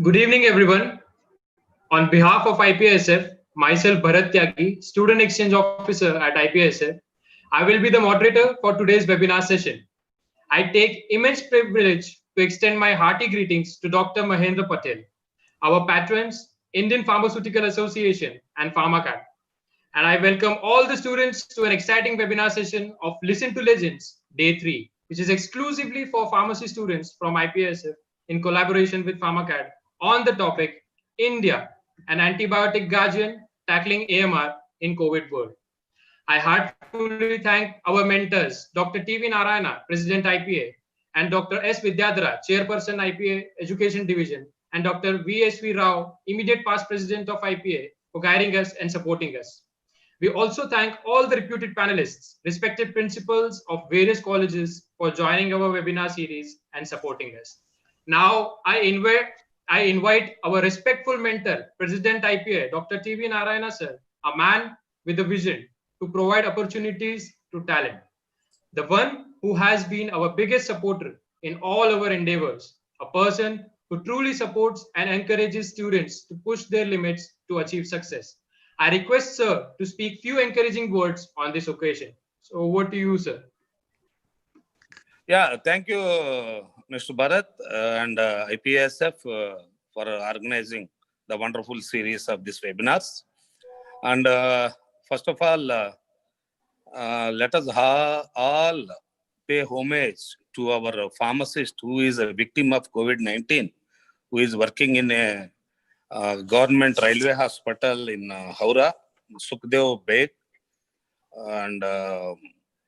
Good evening, everyone. On behalf of IPSF, myself Bharat Tyagi, Student Exchange Officer at IPSF, I will be the moderator for today's webinar session. I take immense privilege to extend my hearty greetings to Dr. Mahendra Patel, our patrons, Indian Pharmaceutical Association and PharmaCat. And I welcome all the students to an exciting webinar session of Listen to Legends, Day 3, which is exclusively for pharmacy students from IPSF in collaboration with PharmaCat on the topic India, an antibiotic guardian tackling AMR in COVID world. I heartfully thank our mentors, Dr. T.V. Narayana, President IPA, and Dr. S. Vidyadhara, Chairperson IPA Education Division, and Dr. V.S.V. Rao, immediate past President of IPA, for guiding us and supporting us. We also thank all the reputed panelists, respected principals of various colleges for joining our webinar series and supporting us. Now, I invite our respectful mentor, President IPA, Dr. T.V. Narayana sir, a man with a vision to provide opportunities to talent. The one who has been our biggest supporter in all our endeavors, a person who truly supports and encourages students to push their limits to achieve success. I request sir to speak few encouraging words on this occasion. So over to you, sir. Yeah, thank you, Mr. Bharat and IPSF for organizing the wonderful series of these webinars. And first of all, let us all pay homage to our pharmacist who is a victim of COVID-19, who is working in a government railway hospital in Howrah, Sukhdev Beg, and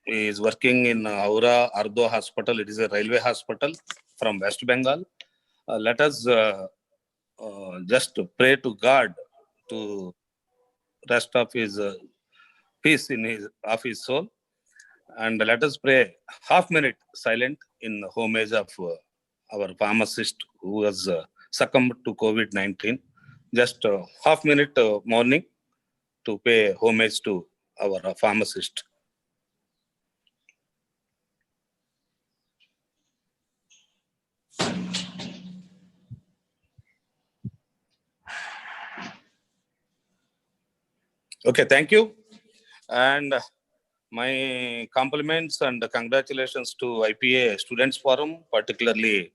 he is working in Howrah Ardo Hospital. It is a railway hospital from West Bengal. Let us just pray to God to rest of his peace in his soul, and let us pray half minute silent in homage of our pharmacist who has succumbed to COVID-19. Just half minute morning to pay homage to our pharmacist. Okay, thank you. And my compliments and congratulations to IPA Students Forum, particularly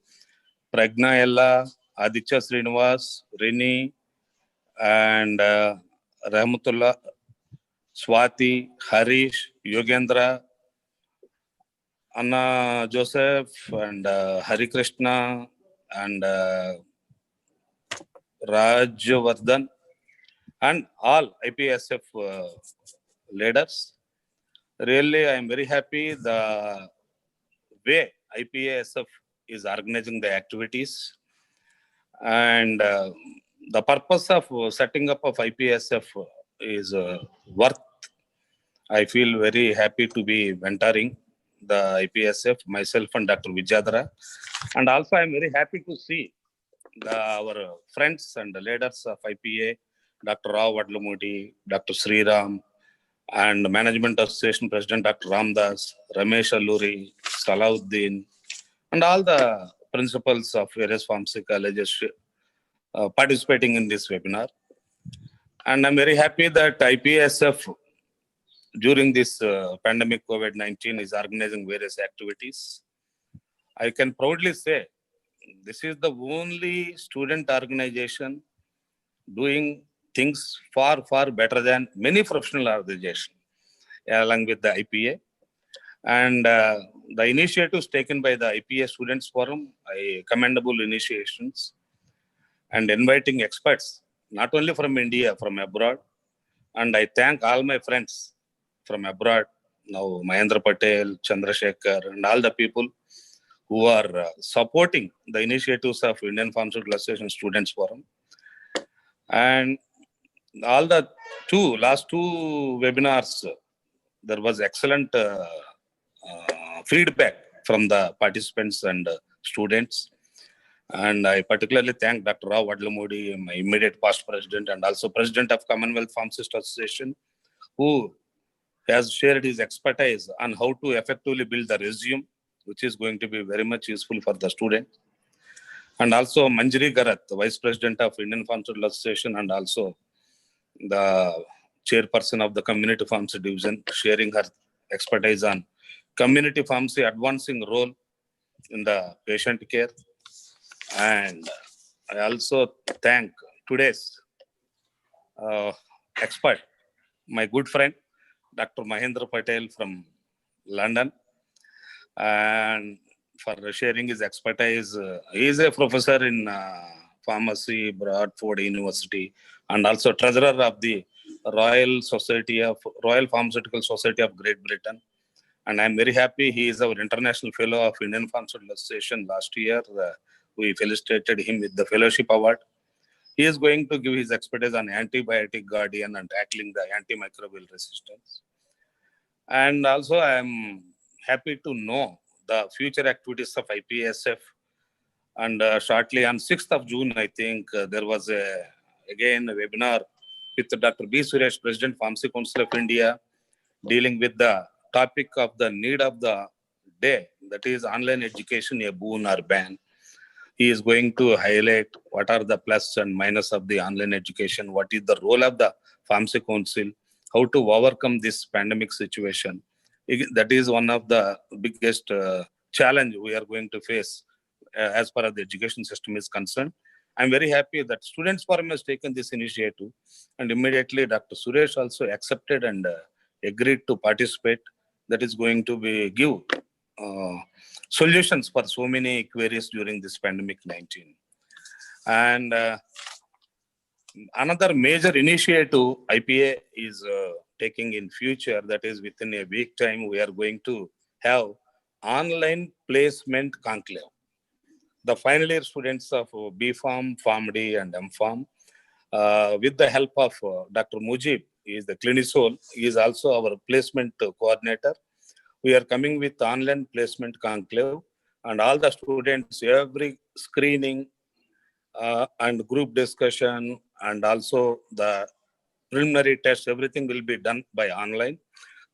Pragna Ella, Aditya Srinivas, Rini, and Rahmatullah, Swati, Harish, Yogendra, Anna Joseph, and Hari Krishna, and Rajvardhan, and all IPSF leaders. Really, I am very happy the way IPSF is organizing the activities, and the purpose of setting up of IPSF is worth. I feel very happy to be mentoring the IPSF, myself and Dr. Vidyadhara. And also I'm very happy to see our friends and the leaders of IPA, Dr. Rao Vadlamudi, Dr. Sriram, and Management Association President Dr. Ramdas, Ramesh Alluri, Salahuddin, and all the principals of various pharmacy colleges participating in this webinar. And I'm very happy that IPSF during this pandemic COVID-19 is organizing various activities. I can proudly say this is the only student organization doing things far, far better than many professional organizations along with the IPA. And the initiatives taken by the IPA Students Forum, commendable initiations, and inviting experts, not only from India, from abroad. And I thank all my friends from abroad, now Mahendra Patel, Chandrasekhar, and all the people who are supporting the initiatives of Indian Pharmaceutical Association Students Forum. And all the last two webinars, there was excellent feedback from the participants and students. And I particularly thank Dr. Rao Vadlamudi, my immediate past president, and also president of Commonwealth Pharmacist Association, who has shared his expertise on how to effectively build the resume, which is going to be very much useful for the student. and also Manjree Garat, the Vice President of Indian Pharmaceutical Association, and also the chairperson of the Community Pharmacy Division, sharing her expertise on community pharmacy advancing role in the patient care. And I also thank today's expert, my good friend, Dr.Mahendra Patel from London, and for sharing his expertise. He is a professor in pharmacy, Bradford University, and also treasurer of the Royal Pharmaceutical Society of Great Britain. And I'm very happy he is our international fellow of Indian Pharmaceutical Association. Last year, we felicitated him with the fellowship award. He is going to give his expertise on Antibiotic Guardian and tackling the antimicrobial resistance. And also, I am happy to know the future activities of IPSF. And shortly on 6th of June, I think there was again a webinar with Dr. B. Suresh, President, Pharmacy Council of India, dealing with the topic of the need of the day, that is online education, a boon or ban. He is going to highlight what are the plus and minus of the online education, what is the role of the Pharmacy Council, how to overcome this pandemic situation. That is one of the biggest challenge we are going to face as far as the education system is concerned. I'm very happy that Students Forum has taken this initiative, and immediately Dr. Suresh also accepted and agreed to participate. That is going to be give solutions for so many queries during this pandemic 19. And another major initiative IPA is taking in future, that is within a week time, we are going to have online placement conclave. The final year students of B.Pharm, PharmD and M.Pharm, with the help of Dr. Mujib, he is the clinicol, he is also our placement coordinator. We are coming with online placement conclave, and all the students, every screening and group discussion, and also the preliminary test, everything will be done by online.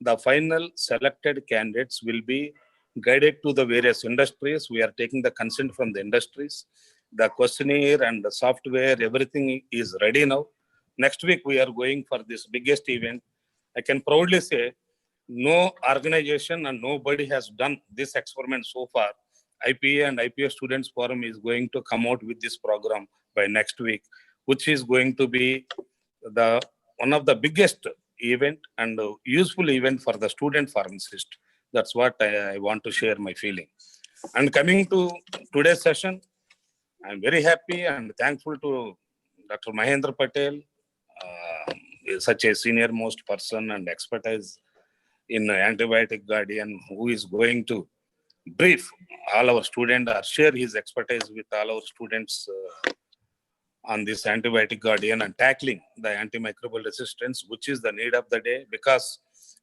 The final selected candidates will be guided to the various industries. We are taking the consent from the industries. The questionnaire and the software, everything is ready now. Next week, we are going for this biggest event. I can proudly say, no organization and nobody has done this experiment so far. IPA and IPA Students Forum is going to come out with this program by next week, which is going to be the one of the biggest event and useful event for the student pharmacist. That's what I want to share my feeling. And coming to today's session, I'm very happy and thankful to Dr. Mahendra Patel, such a senior most person and expertise in Antibiotic Guardian, who is going to brief all our students or share his expertise with all our students on this Antibiotic Guardian and tackling the antimicrobial resistance, which is the need of the day, because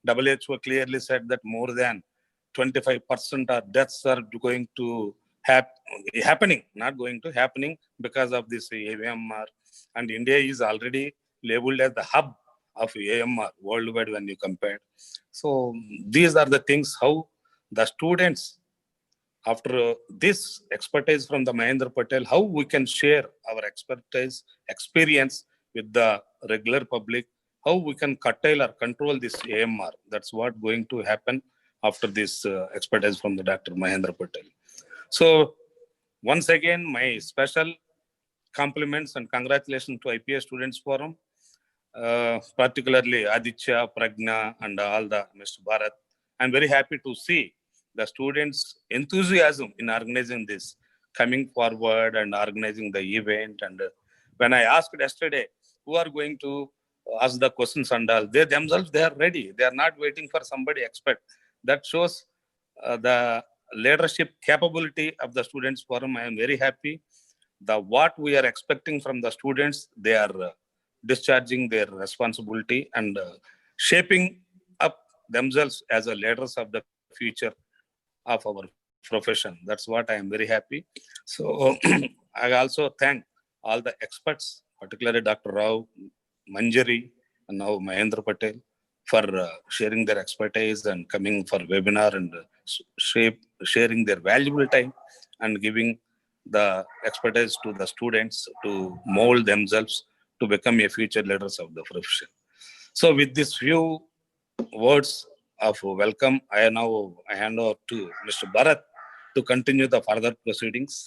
WHO clearly said that more than 25% of deaths are going to happening because of this AMR. And India is already labeled as the hub of AMR worldwide when you compare. So these are the things how the students, after this expertise from the Mahendra Patel, how we can share our expertise, experience with the regular public, how we can curtail or control this AMR. That's what going to happen after this expertise from the Dr. Mahendra Patel. So once again, my special compliments and congratulations to IPS Students Forum, particularly Aditya, Pragna, and all the Mr. Bharat. I'm very happy to see the students' enthusiasm in organizing this, coming forward and organizing the event. And when I asked yesterday, who are going to ask the questions and all, they themselves, they are ready. They are not waiting for somebody expert. That shows the leadership capability of the Students Forum. I am very happy. What we are expecting from the students, they are discharging their responsibility and shaping up themselves as a leaders of the future of our profession. That's what I am very happy. So I also thank all the experts, particularly Dr. Rao, Manjree, and now Mahendra Patel, for sharing their expertise and coming for webinar and sharing their valuable time and giving the expertise to the students to mold themselves to become a future leaders of the profession. So with these few words of welcome, I hand over to Mr. Bharat to continue the further proceedings.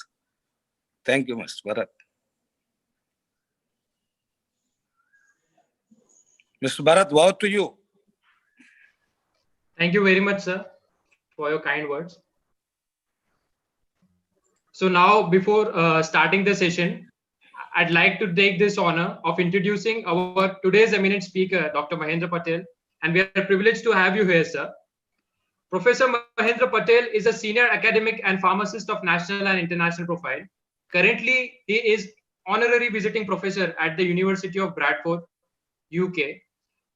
Thank you, Mr. Bharat. Mr. Bharat, over to you. Thank you very much, sir, for your kind words. So now, before starting the session, I'd like to take this honor of introducing our today's eminent speaker, Dr. Mahendra Patel, and we are privileged to have you here, sir. Professor Mahendra Patel is a senior academic and pharmacist of national and international profile. Currently, he is Honorary Visiting Professor at the University of Bradford, UK.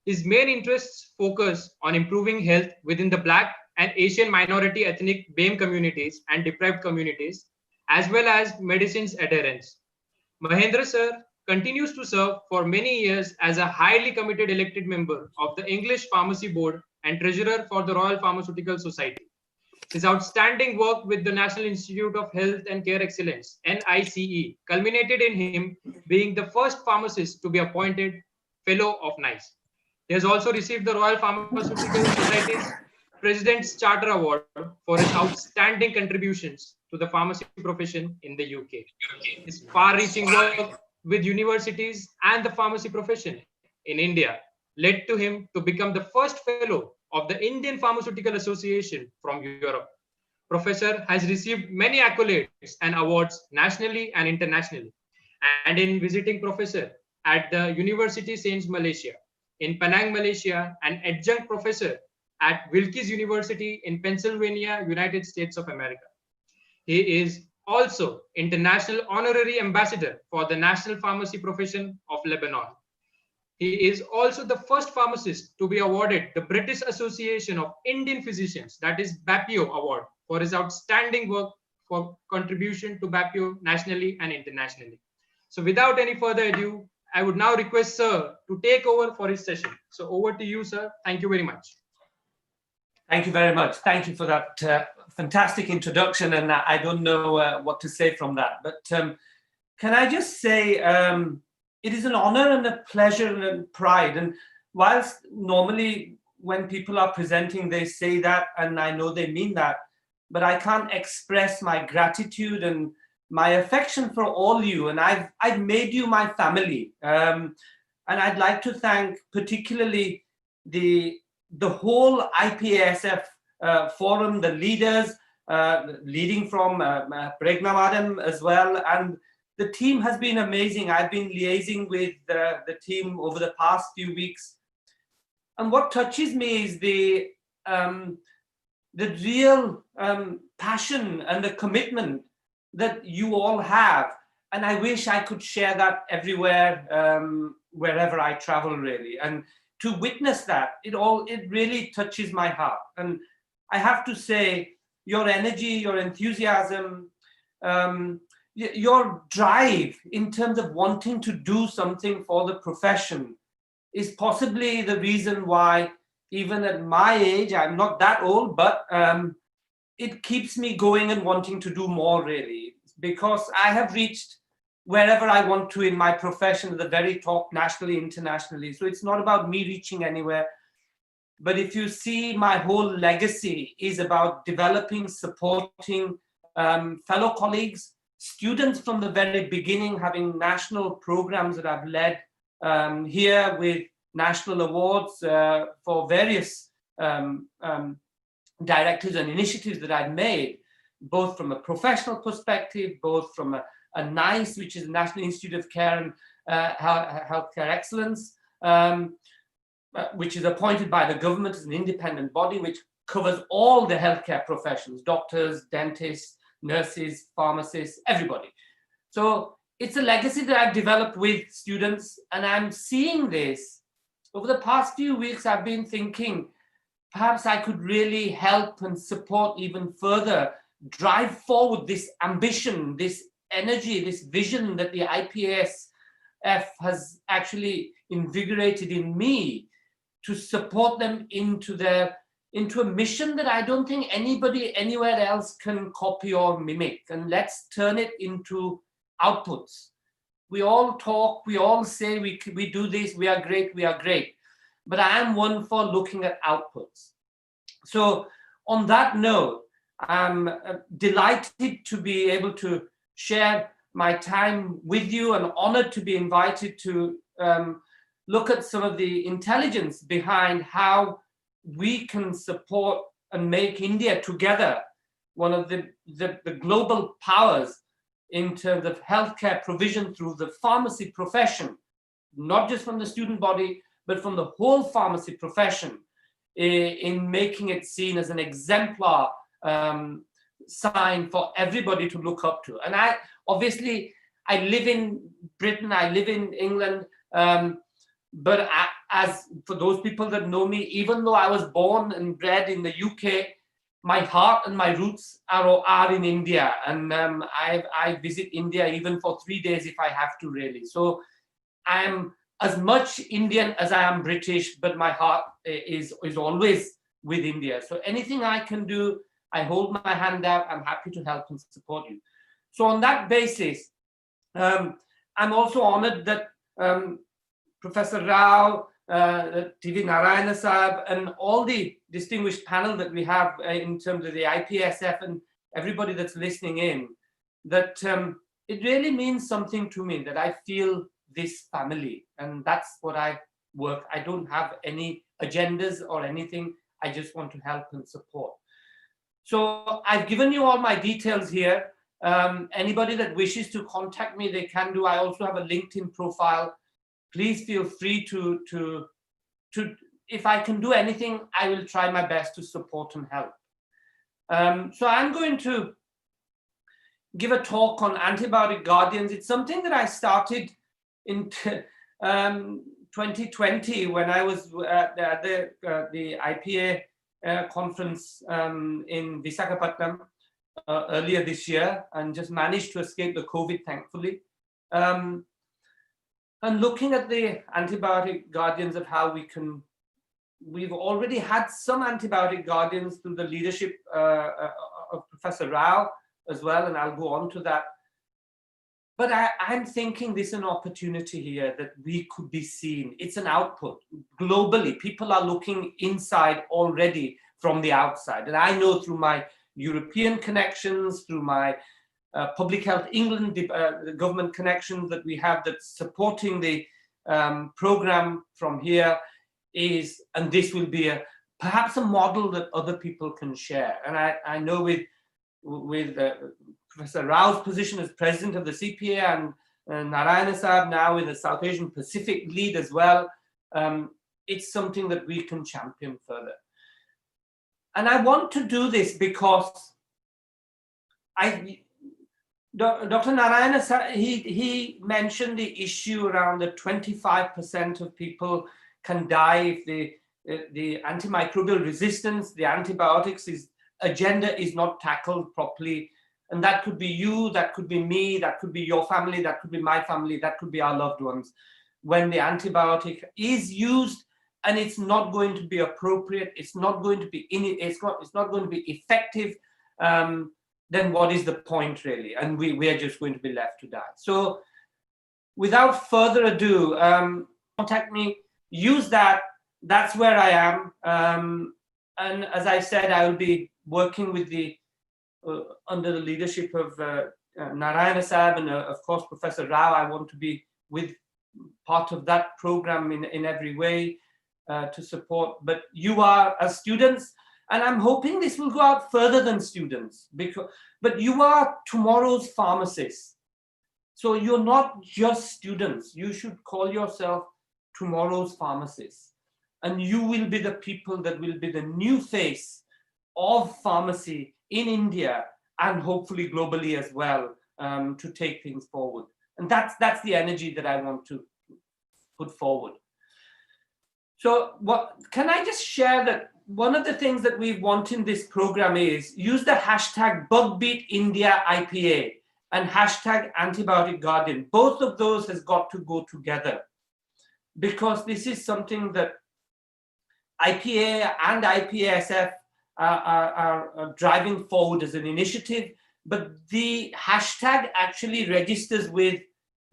His main interests focus on improving health within the Black and Asian minority ethnic BAME communities and deprived communities, as well as medicine's adherence. Mahendra sir continues to serve for many years as a highly committed elected member of the English Pharmacy Board and treasurer for the Royal Pharmaceutical Society. His outstanding work with the National Institute of Health and Care Excellence, NICE, culminated in him being the first pharmacist to be appointed Fellow of NICE. He has also received the Royal Pharmaceutical Society's President's Charter Award for his outstanding contributions to the pharmacy profession in the UK. His far-reaching work with universities and the pharmacy profession in India led to him to become the first fellow of the Indian Pharmaceutical Association from Europe. Professor has received many accolades and awards nationally and internationally, and in visiting professor at the University Sains Malaysia, in Penang, Malaysia, and adjunct professor at Wilkes University in Pennsylvania, United States of America. He is also International Honorary Ambassador for the National Pharmacy Profession of Lebanon. He is also the first pharmacist to be awarded the British Association of Indian Physicians, that is BAPIO Award, for his outstanding work for contribution to BAPIO nationally and internationally. So without any further ado, I would now request Sir to take over for his session. So over to you, Sir. Thank you very much. Thank you very much. Thank you for that fantastic introduction. And I don't know what to say from that. But can I just say, it is an honor and a pleasure and pride. And whilst normally when people are presenting, they say that, and I know they mean that, but I can't express my gratitude and my affection for all you. And I've made you my family. And I'd like to thank particularly the whole IPASF forum, the leaders, leading from Pregna Madam as well. And the team has been amazing. I've been liaising with the team over the past few weeks. And what touches me is the real passion and the commitment that you all have. And I wish I could share that everywhere, wherever I travel, really. And to witness that, it really touches my heart. And I have to say, your energy, your enthusiasm, your drive in terms of wanting to do something for the profession is possibly the reason why, even at my age, I'm not that old, but it keeps me going and wanting to do more, really, because I have reached wherever I want to in my profession, at the very top, nationally, internationally. So it's not about me reaching anywhere. But if you see, my whole legacy is about developing, supporting fellow colleagues, students from the very beginning, having national programs that I've led here with national awards for various directives and initiatives that I've made, both from a professional perspective, both from a NICE, which is the National Institute of Care and Healthcare Excellence, which is appointed by the government as an independent body, which covers all the healthcare professions, doctors, dentists, nurses, pharmacists, everybody. So it's a legacy that I've developed with students, and I'm seeing this. Over the past few weeks, I've been thinking, perhaps I could really help and support even further, drive forward this ambition, this energy, this vision that the IPASF has actually invigorated in me to support them into their into a mission that I don't think anybody anywhere else can copy or mimic. And let's turn it into outputs. We all talk, we all say we do this, we are great, we are great. But I am one for looking at outputs. So on that note, I'm delighted to be able to share my time with you and honored to be invited to look at some of the intelligence behind how we can support and make India together one of the global powers in terms of healthcare provision through the pharmacy profession, not just from the student body, but from the whole pharmacy profession, in making it seen as an exemplar sign for everybody to look up to. And I live in Britain, I live in England, but as for those people that know me, even though I was born and bred in the UK, my heart and my roots are in India, and I visit India even for 3 days if I have to, really. So I am as much Indian as I am British, but my heart is always with India. So anything I can do, I hold my hand out. I'm happy to help and support you. So on that basis, I'm also honored that Professor Rao, TV Narayana Sahab, and all the distinguished panel that we have in terms of the IPSF and everybody that's listening in, that it really means something to me that I feel this family, and that's what I work. I don't have any agendas or anything. I just want to help and support. So I've given you all my details here. Anybody that wishes to contact me, they can do. I also have a LinkedIn profile. Please feel free to if I can do anything, I will try my best to support and help. So I'm going to give a talk on antibiotic guardians. It's something that I started in 2020 when I was at the IPA conference in Visakhapatnam earlier this year, and just managed to escape the COVID, thankfully. And looking at the antibiotic guardians of how we've already had some antibiotic guardians through the leadership of Professor Rao as well, and I'll go on to that. But I'm thinking this is an opportunity here that we could be seen. It's an output. Globally, people are looking inside already from the outside. And I know through my European connections, through my Public Health England the government connections that we have that's supporting the program from here is, and this will be perhaps a model that other people can share. And I know with Professor Rao's position as president of the CPA and Narayana Sahab now in the South Asian Pacific lead as well, it's something that we can champion further. And I want to do this because Dr. Narayana Sahab, he mentioned the issue around the 25% of people can die if the antimicrobial resistance, the antibiotics agenda is not tackled properly. And that could be you, that could be me, that could be your family, that could be my family, that could be our loved ones. When the antibiotic is used and it's not going to be appropriate, it's not going to be it's not going to be effective, then what is the point really? And we are just going to be left to die. So without further ado, contact me, use that. That's where I am. And as I said, I will be working with the under the leadership of Narayana Sahab and of course Professor Rao. I want to be with part of that program in every way to support. But you are as students, and I'm hoping this will go out further than students, but you are tomorrow's pharmacists. So you're not just students. You should call yourself tomorrow's pharmacists. And you will be the people that will be the new face of pharmacy in India and hopefully globally as well, to take things forward. And that's the energy that I want to put forward. So can I just share that one of the things that we want in this program is use the hashtag BugBeatIndiaIPA and hashtag Antibiotic Guardian. Both of those has got to go together, because this is something that IPA and IPASF are driving forward as an initiative, but the hashtag actually registers with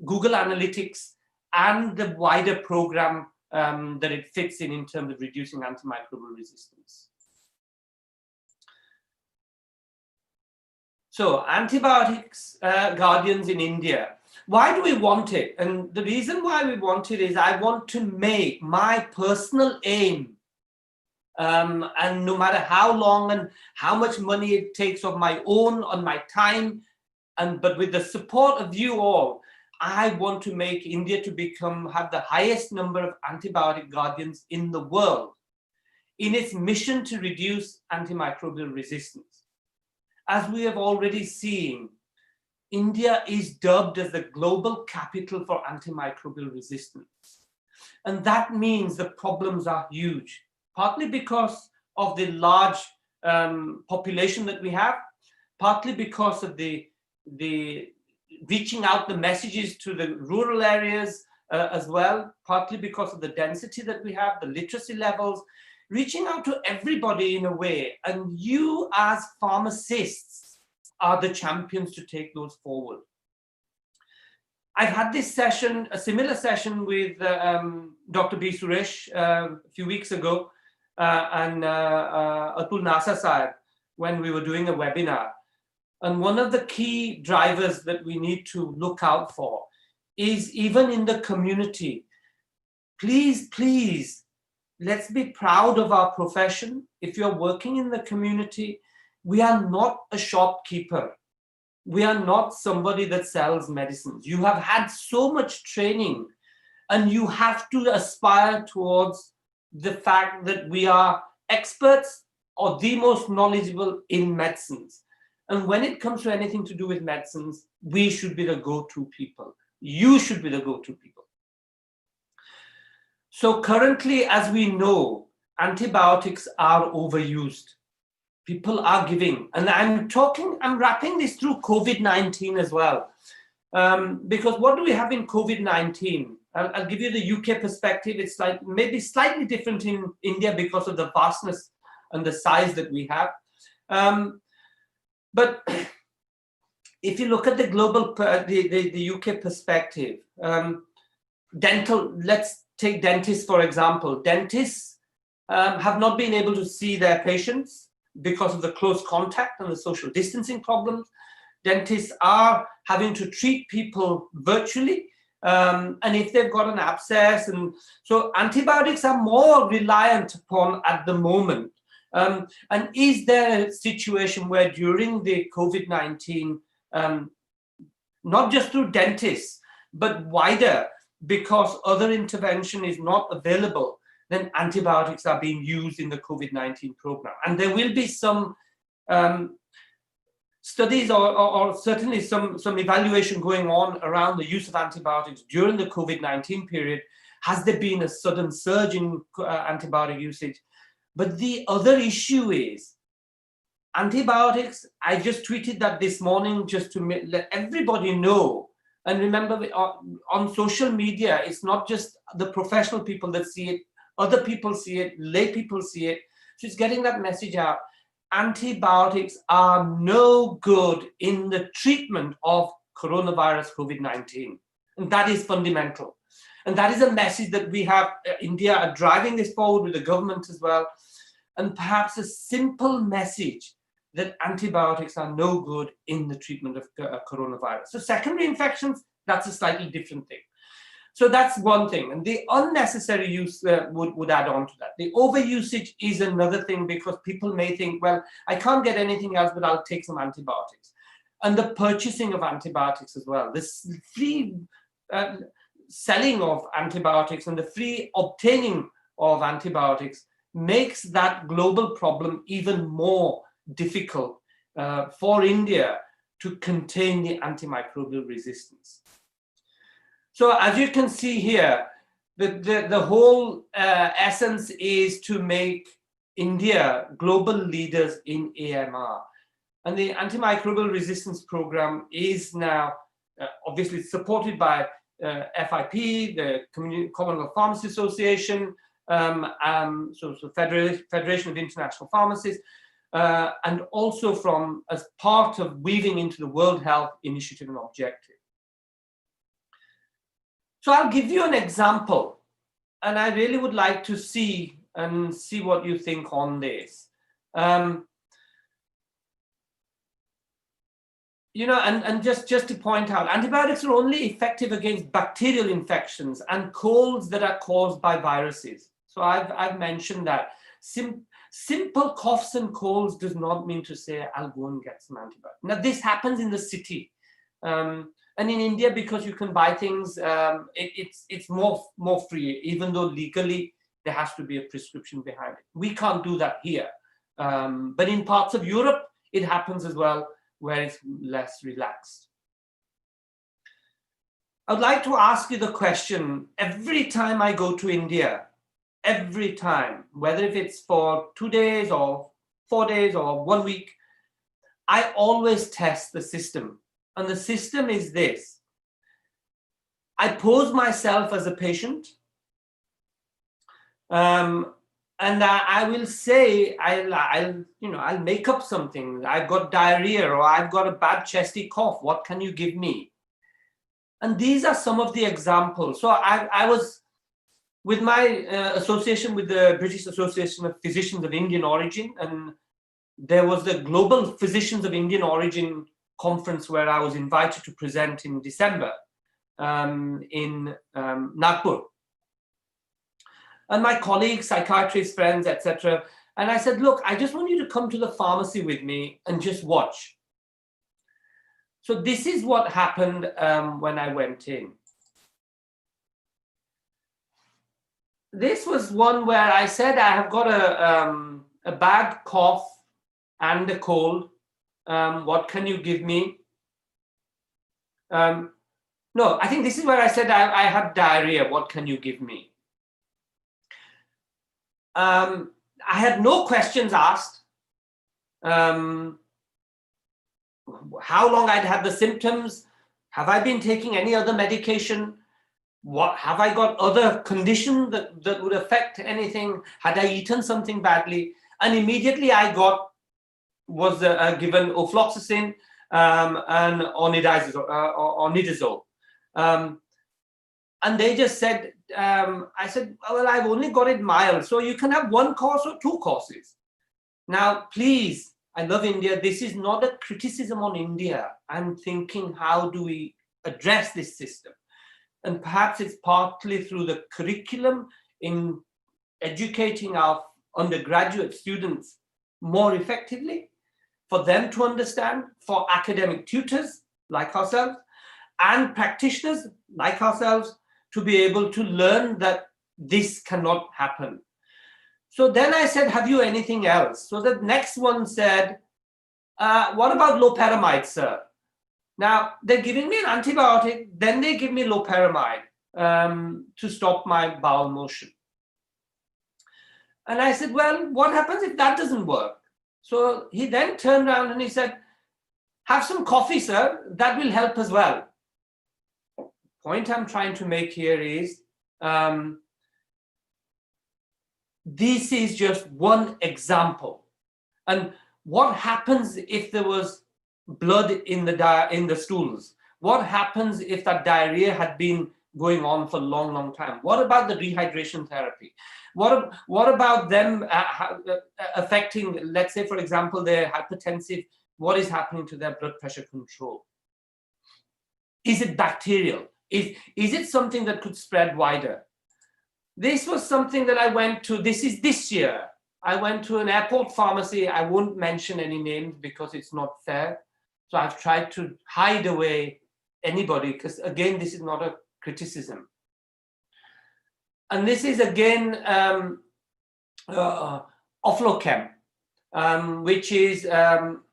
Google Analytics and the wider program that it fits in terms of reducing antimicrobial resistance. So antibiotics guardians in India. Why do we want it? And the reason why we want it is I want to make my personal aim, and no matter how long and how much money it takes of my own, on my time, but with the support of you all, I want to make India to have the highest number of antibiotic guardians in the world in its mission to reduce antimicrobial resistance. As we have already seen, India is dubbed as the global capital for antimicrobial resistance. And that means the problems are huge, partly because of the large population that we have, partly because of the reaching out the messages to the rural areas as well, partly because of the density that we have, the literacy levels, reaching out to everybody in a way. And you as pharmacists are the champions to take those forward. I've had this session, a similar session with Dr. B. Suresh a few weeks ago and Atul Nasa Sahib when we were doing a webinar. And one of the key drivers that we need to look out for is even in the community. Please, please, let's be proud of our profession. If you're working in the community, we are not a shopkeeper. We are not somebody that sells medicines. You have had so much training and you have to aspire towards the fact that we are experts or the most knowledgeable in medicines. And when it comes to anything to do with medicines, we should be the go-to people. You should be the go-to people. So currently, as we know, antibiotics are overused. People are giving, and I'm wrapping this through COVID-19 as well. Because what do we have in COVID-19? I'll give you the UK perspective. It's like maybe slightly different in India because of the vastness and the size that we have. But if you look at the global, the UK perspective, let's take dentists, for example. Dentists have not been able to see their patients because of the close contact and the social distancing problems. Dentists are having to treat people virtually. And if they've got an abscess, and so antibiotics are more reliant upon at the moment. And is there a situation where during the COVID-19, not just through dentists, but wider, because other intervention is not available, then antibiotics are being used in the COVID-19 program? And there will be some studies or certainly some evaluation going on around the use of antibiotics during the COVID-19 period. Has there been a sudden surge in antibiotic usage? But the other issue is antibiotics. I just tweeted that this morning just to let everybody know. And remember, on social media, it's not just the professional people that see it, other people see it, lay people see it. So it's getting that message out. Antibiotics are no good in the treatment of coronavirus COVID-19. And that is fundamental. And that is a message that we have, India are driving this forward with the government as well. And perhaps a simple message that antibiotics are no good in the treatment of coronavirus. So secondary infections, that's a slightly different thing. So that's one thing. And the unnecessary use would add on to that. The overusage is another thing, because people may think, well, I can't get anything else, but I'll take some antibiotics. And the purchasing of antibiotics as well. This free selling of antibiotics and the free obtaining of antibiotics makes that global problem even more difficult for India to contain the antimicrobial resistance. So as you can see here, the whole essence is to make India global leaders in AMR. And the antimicrobial resistance program is now obviously supported by FIP, the Commonwealth Pharmacy Association, Federation of International Pharmacists, and also from as part of weaving into the World Health Initiative and objective. So I'll give you an example, and I really would like to see what you think on this. You know, and just to point out, antibiotics are only effective against bacterial infections and colds that are caused by viruses. So I've mentioned that. Simple coughs and colds does not mean to say I'll go and get some antibiotics. Now this happens in the city, and in India, because you can buy things, it's more free, even though legally there has to be a prescription behind it. We can't do that here, but in parts of Europe it happens as well, where it's less relaxed. I'd like to ask you the question, every time I go to India, every time, whether if it's for 2 days or 4 days or 1 week, I always test the system. And the system is this. I pose myself as a patient, and I will say, I'll make up something. I've got diarrhea, or I've got a bad chesty cough. What can you give me? And these are some of the examples. So I was with my association with the British Association of Physicians of Indian Origin, and there was the Global Physicians of Indian Origin conference where I was invited to present in December in Nagpur. And my colleagues, psychiatrists, friends, etc. And I said, look, I just want you to come to the pharmacy with me and just watch. So this is what happened when I went in. This was one where I said, I have got a bad cough and a cold. What can you give me? No, I think this is where I said, I have diarrhea. What can you give me? I had no questions asked. How long I'd had the symptoms? Have I been taking any other medication? What have I got other condition that would affect anything? Had I eaten something badly? And immediately I was given ofloxacin and onidazole. And they just said, I said, well, I've only got it mild, so you can have 1 course or 2 courses. Now, please, I love India. This is not a criticism on India. I'm thinking, how do we address this system? And perhaps it's partly through the curriculum in educating our undergraduate students more effectively, for them to understand, for academic tutors like ourselves, and practitioners like ourselves, to be able to learn that this cannot happen. So then I said, have you anything else? So the next one said, what about loperamide, sir? Now, they're giving me an antibiotic, then they give me loperamide to stop my bowel motion. And I said, well, what happens if that doesn't work? So he then turned around and he said, have some coffee, sir, that will help as well. Point I'm trying to make here is, this is just one example. And what happens if there was blood in the stools? What happens if that diarrhea had been going on for a long, long time? What about the rehydration therapy? What about them affecting, let's say, for example, they're hypertensive, what is happening to their blood pressure control? Is it bacterial? Is it something that could spread wider? This was something that I went to, this year. I went to an airport pharmacy. I won't mention any names because it's not fair. So I've tried to hide away anybody, because again, this is not a criticism. And this is again Oflochem, which is, I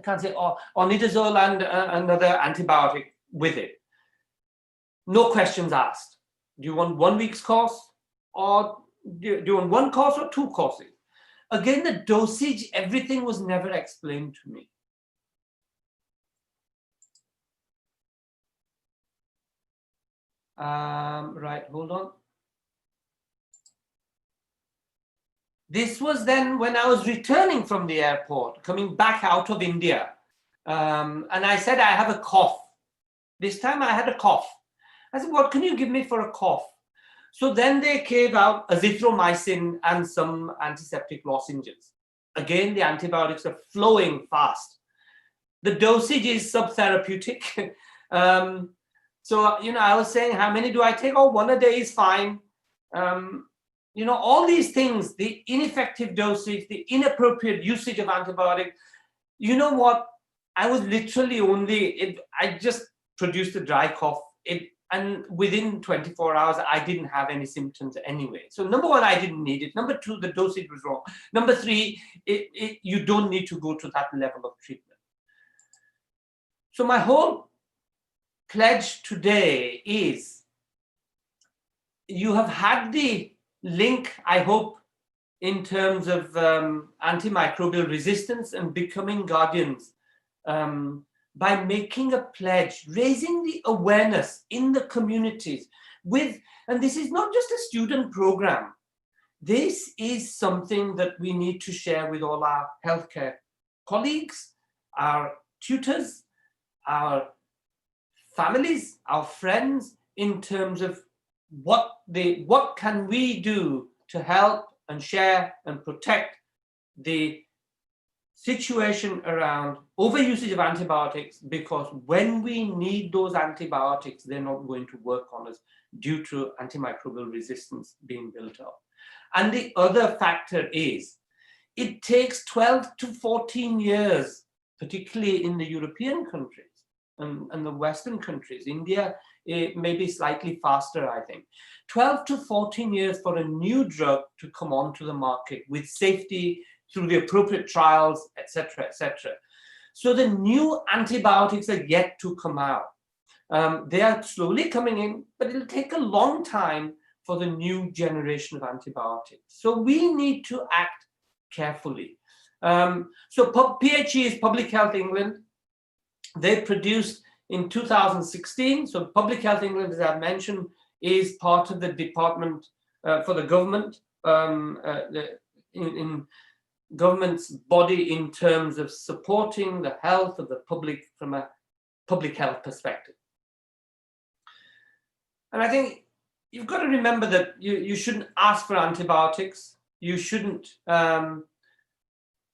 can't say, onidazole and another antibiotic with it. No questions asked. Do you want 1 week's course, or do you want 1 course or 2 courses? Again, the dosage, everything was never explained to me. Right, hold on. This was then when I was returning from the airport, coming back out of India. And I said, I have a cough. This time I had a cough. I said, what can you give me for a cough? So then they gave out azithromycin and some antiseptic lozenges. Again, the antibiotics are flowing fast. The dosage is subtherapeutic. So, I was saying, how many do I take? Oh, one a day is fine. All these things, the ineffective dosage, the inappropriate usage of antibiotics. You know what? I was literally I just produced a dry cough. And within 24 hours, I didn't have any symptoms anyway. So number one, I didn't need it. Number two, the dosage was wrong. Number three, you don't need to go to that level of treatment. So my whole pledge today is, you have had the link, I hope, in terms of antimicrobial resistance and becoming guardians, by making a pledge, raising the awareness in the communities and this is not just a student program. This is something that we need to share with all our healthcare colleagues, our tutors, our families, our friends, in terms of what can we do to help and share and protect the situation around overusage of antibiotics, because when we need those antibiotics, they're not going to work on us due to antimicrobial resistance being built up. And the other factor is, it takes 12 to 14 years, particularly in the European countries and the Western countries. India, it may be slightly faster, I think. 12 to 14 years for a new drug to come onto the market with safety, through the appropriate trials, etc., etc. So the new antibiotics are yet to come out. They are slowly coming in, but it'll take a long time for the new generation of antibiotics. So we need to act carefully. So PHE is Public Health England. They produced in 2016. So Public Health England, as I mentioned, is part of the department for the government, in government's body in terms of supporting the health of the public from a public health perspective. And I think you've got to remember that you shouldn't ask for antibiotics. You shouldn't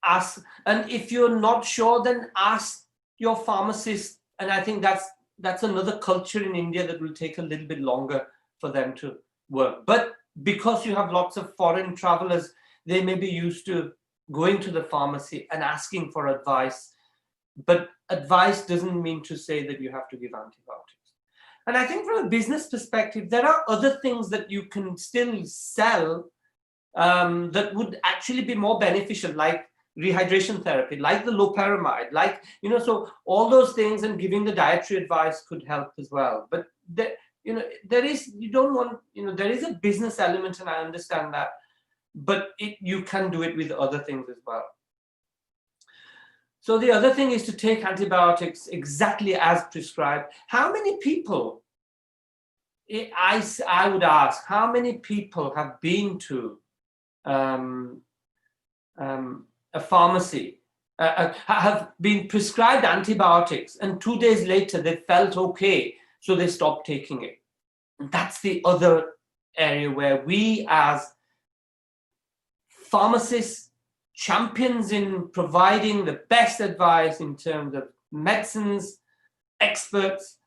ask. And if you're not sure, then ask your pharmacist. And I think that's another culture in India that will take a little bit longer for them to work. But because you have lots of foreign travelers, they may be used to going to the pharmacy and asking for advice. But advice doesn't mean to say that you have to give antibiotics. And I think from a business perspective, there are other things that you can still sell that would actually be more beneficial, like rehydration therapy, like the loperamide, like, so all those things, and giving the dietary advice could help as well. But there is a business element, and I understand that, but you can do it with other things as well. So the other thing is to take antibiotics exactly as prescribed. How many people, I would ask, how many people have been to a pharmacy, have been prescribed antibiotics, and 2 days later they felt okay, so they stopped taking it? And that's the other area where we as pharmacists, champions in providing the best advice in terms of medicines, experts,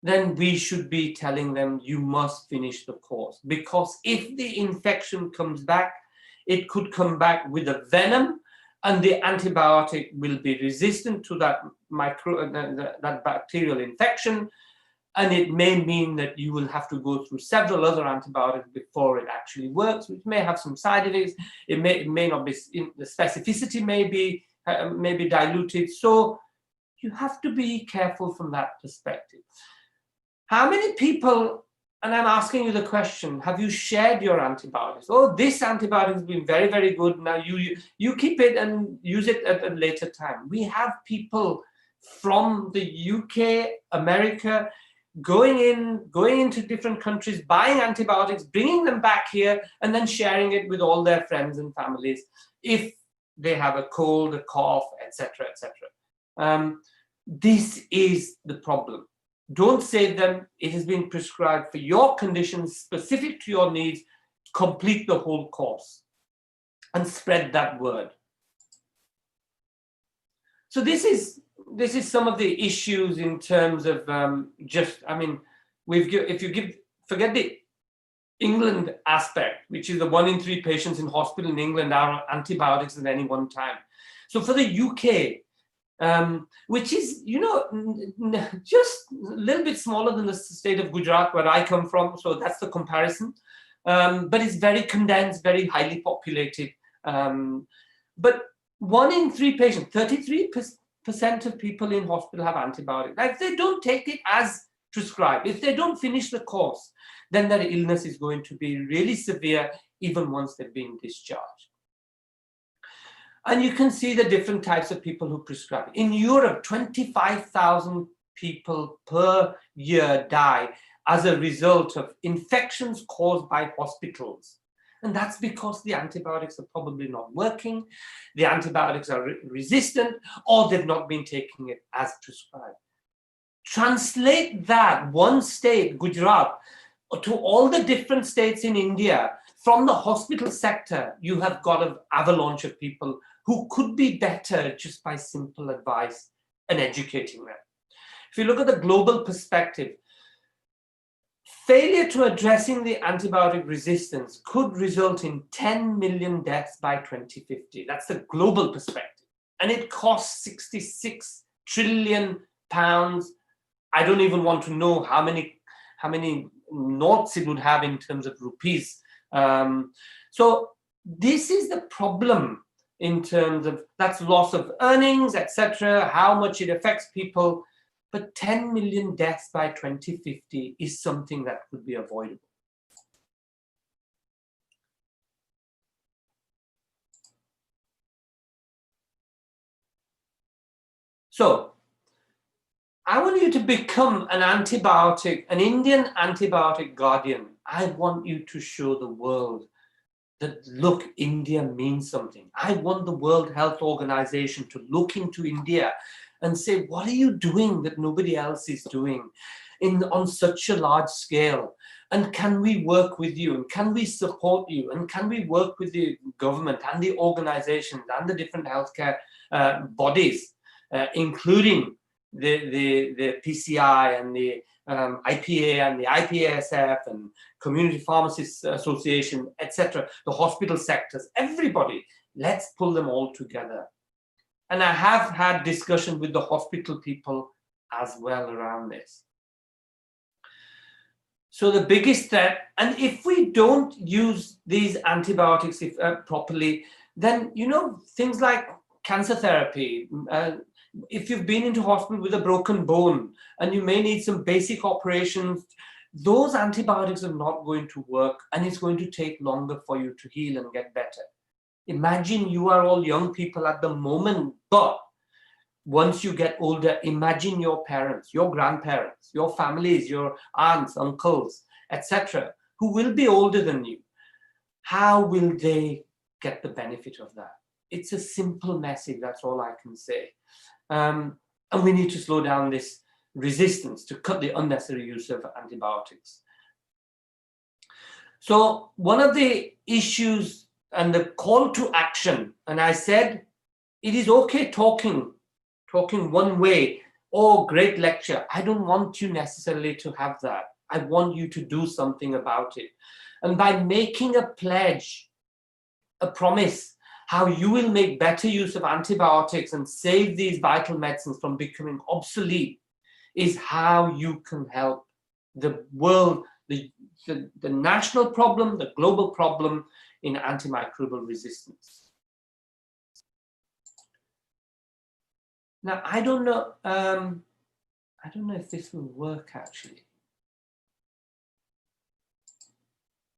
then we should be telling them, you must finish the course. Because if the infection comes back, it could come back with a venom, and the antibiotic will be resistant to that bacterial infection. And it may mean that you will have to go through several other antibiotics before it actually works, which may have some side effects. It may not be, the specificity may be diluted. So you have to be careful from that perspective. How many people, and I'm asking you the question, have you shared your antibiotics? Oh, this antibiotic has been very, very good. Now you keep it and use it at a later time. We have people from the UK, America, going into different countries, buying antibiotics, bringing them back here, and then sharing it with all their friends and families if they have a cold, a cough, etc., etc. This is the problem. Don't save them. It has been prescribed for your conditions, specific to your needs. Complete the whole course and spread that word. So this is some of the issues in terms of forget the England aspect, which is the 1 in 3 patients in hospital in England are on antibiotics at any one time. So for the UK, which is, just a little bit smaller than the state of Gujarat where I come from, so that's the comparison. But it's very condensed, very highly populated. But 1 in 3 patients, 33% of people in hospital have antibiotics. If they don't take it as prescribed, if they don't finish the course, then their illness is going to be really severe even once they've been discharged. And you can see the different types of people who prescribe. In Europe, 25,000 people per year die as a result of infections caused by hospitals. And that's because the antibiotics are probably not working, the antibiotics are resistant, or they've not been taking it as prescribed. Translate that one state, Gujarat, to all the different states in India. From the hospital sector, you have got an avalanche of people who could be better just by simple advice and educating them. If you look at the global perspective, failure to addressing the antibiotic resistance could result in 10 million deaths by 2050. That's the global perspective. And it costs 66 trillion pounds. I don't even want to know how many noughts it would have in terms of rupees. So this is the problem in terms of that's loss of earnings, etc., how much it affects people. But 10 million deaths by 2050 is something that could be avoidable. So I want you to become an Indian antibiotic guardian. I want you to show the world that, look, India means something. I want the World Health Organization to look into India and say, what are you doing that nobody else is doing on such a large scale? And can we work with you? And can we support you? And can we work with the government and the organizations and the different healthcare bodies, including the PCI and the IPA and the IPASF and Community Pharmacists Association, etc., the hospital sectors, everybody, let's pull them all together. And I have had discussion with the hospital people as well around this. So the biggest threat, and if we don't use these antibiotics properly, then, things like cancer therapy, if you've been into hospital with a broken bone and you may need some basic operations, those antibiotics are not going to work, and it's going to take longer for you to heal and get better. Imagine you are all young people at the moment, but once you get older, imagine your parents, your grandparents, your families, your aunts, uncles, etc., who will be older than you. How will they get the benefit of that? It's a simple message, that's all I can say. And we need to slow down this resistance to cut the unnecessary use of antibiotics. So one of the issues and the call to action, and I said, it is okay talking one way, oh, great lecture. I don't want you necessarily to have that. I want you to do something about it. And by making a pledge, a promise, how you will make better use of antibiotics and save these vital medicines from becoming obsolete, is how you can help the world, the national problem, the global problem in antimicrobial resistance. Now, I don't know if this will work actually.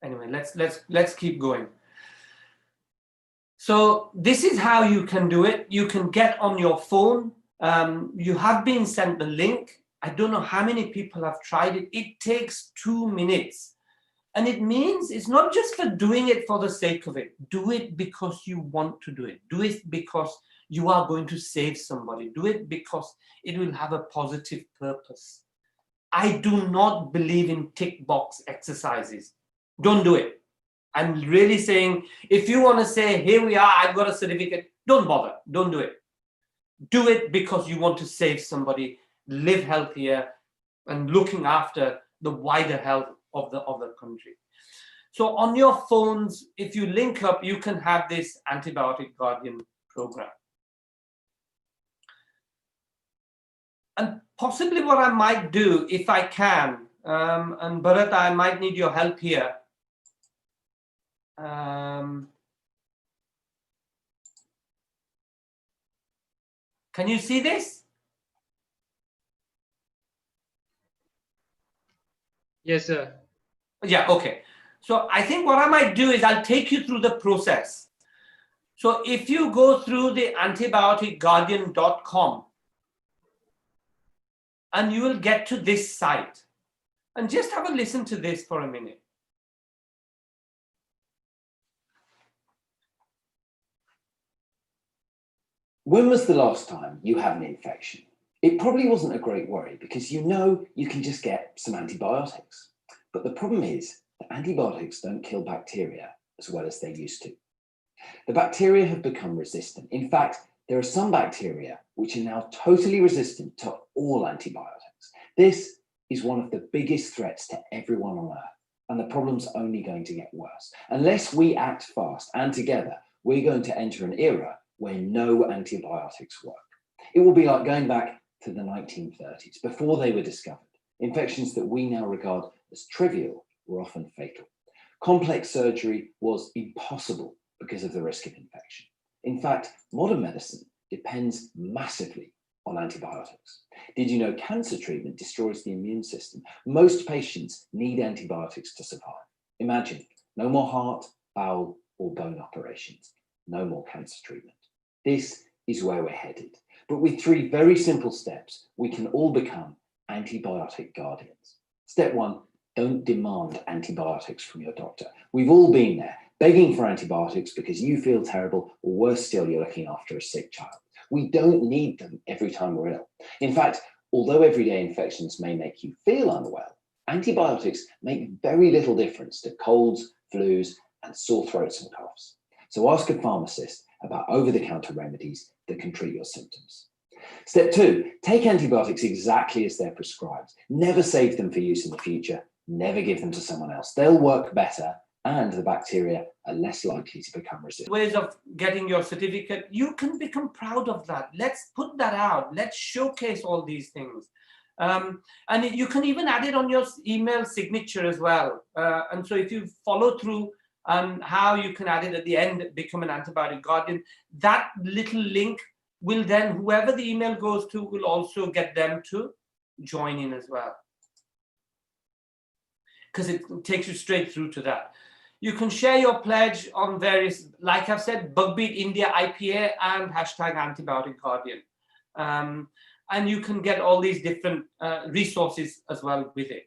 Anyway, let's keep going. So this is how you can do it. You can get on your phone. You have been sent the link. I don't know how many people have tried it. It takes 2 minutes. And it means it's not just for doing it for the sake of it. Do it because you want to do it. Do it because you are going to save somebody. Do it because it will have a positive purpose. I do not believe in tick box exercises. Don't do it. I'm really saying, if you want to say, here we are, I've got a certificate, don't bother. Don't do it. Do it because you want to save somebody, live healthier, and looking after the wider health of the country. So on your phones, if you link up, you can have this Antibiotic Guardian program. And possibly what I might do, if I can, and Bharat, I might need your help here. Can you see this? Yes, sir. Yeah, okay. So I think what I might do is I'll take you through the process. So if you go through the antibioticguardian.com, and you will get to this site. And just have a listen to this for a minute. When was the last time you had an infection? It probably wasn't a great worry because you know you can just get some antibiotics. But the problem is that antibiotics don't kill bacteria as well as they used to. The bacteria have become resistant. In fact, there are some bacteria which are now totally resistant to all antibiotics. This is one of the biggest threats to everyone on Earth, and the problem's only going to get worse. Unless we act fast and together, we're going to enter an era where no antibiotics work. It will be like going back to the 1930s, before they were discovered. Infections that we now regard as trivial were often fatal. Complex surgery was impossible because of the risk of infection. In fact, modern medicine depends massively on antibiotics. Did you know cancer treatment destroys the immune system? Most patients need antibiotics to survive. Imagine, no more heart, bowel, or bone operations. No more cancer treatment. This is where we're headed. But with 3 very simple steps, we can all become antibiotic guardians. Step 1, don't demand antibiotics from your doctor. We've all been there, begging for antibiotics because you feel terrible, or worse still, you're looking after a sick child. We don't need them every time we're ill. In fact, although everyday infections may make you feel unwell, antibiotics make very little difference to colds, flus, and sore throats and coughs. So ask a pharmacist about over-the-counter remedies that can treat your symptoms. Step 2, take antibiotics exactly as they're prescribed. Never save them for use in the future. Never give them to someone else. They'll work better, and the bacteria are less likely to become resistant. Ways of getting your certificate, you can become proud of that. Let's put that out. Let's showcase all these things. And you can even add it on your email signature as well. And so if you follow through on how you can add it at the end, become an antibiotic guardian, that little link will then, whoever the email goes to, will also get them to join in as well. Because it takes you straight through to that. You can share your pledge on various, like I've said, Bugbeat India IPA and hashtag Antibiotic Guardian. And you can get all these different resources as well with it.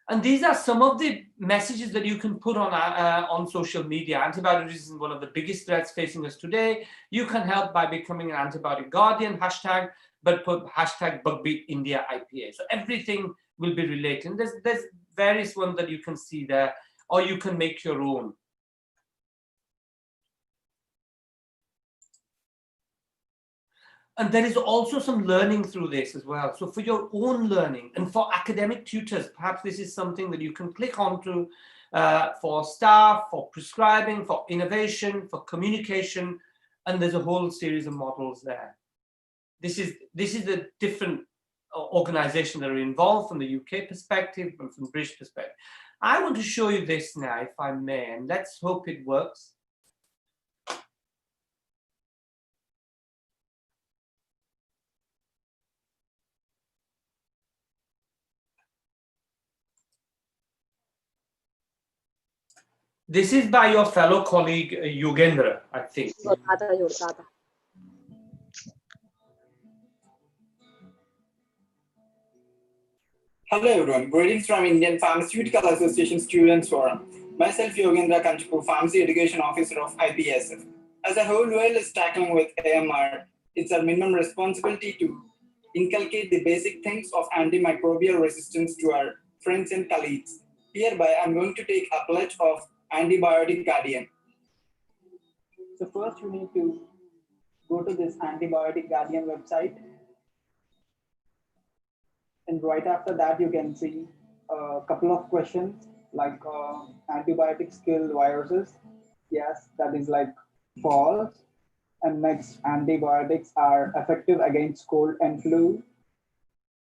And these are some of the messages that you can put on social media. Antibiotic resistance is one of the biggest threats facing us today. You can help by becoming an antibiotic guardian, hashtag, but put hashtag Bugbeat India IPA. So everything will be related. There's various ones that you can see there, or you can make your own. And there is also some learning through this as well. So for your own learning and for academic tutors, perhaps this is something that you can click onto for staff, for prescribing, for innovation, for communication, and there's a whole series of models there. This is the different organizations that are involved from the UK perspective and from British perspective. I want to show you this now, if I may, and let's hope it works. This is by your fellow colleague, Yogendra, I think. Hello everyone, greetings from Indian Pharmaceutical Association Students Forum. Myself Yogendra Kanchapur, Pharmacy Education Officer of IPSF. As the whole world is tackling with AMR, it's our minimum responsibility to inculcate the basic things of antimicrobial resistance to our friends and colleagues. Hereby, I'm going to take a pledge of Antibiotic Guardian. So first you need to go to this Antibiotic Guardian website. And right after that, you can see a couple of questions like antibiotics kill viruses. Yes, that is like false. And next, antibiotics are effective against cold and flu.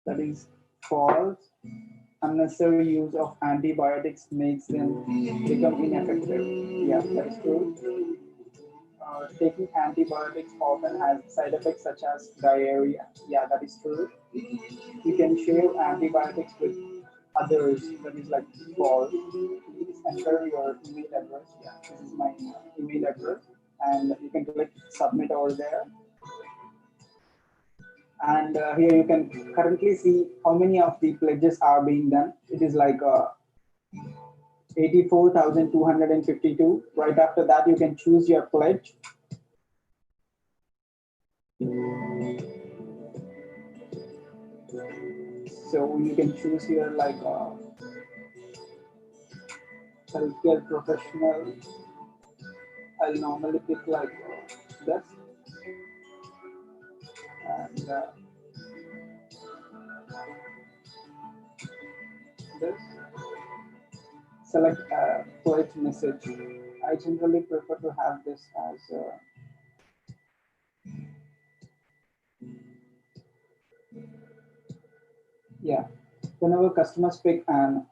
That is false. Unnecessary use of antibiotics makes them become ineffective. Yeah, that is true. Taking antibiotics often has side effects such as diarrhea. Yeah, that is true. You can share antibiotics with others. That is like false. Please enter your email address. Yeah, this is my email address, and you can click submit over there. And here you can currently see how many of the pledges are being done. It is like 84,252. Right after that, you can choose your pledge. So you can choose here like healthcare professional. I'll normally pick like this. And this. Select pledge message. I generally prefer to have this as yeah. Whenever customers pick an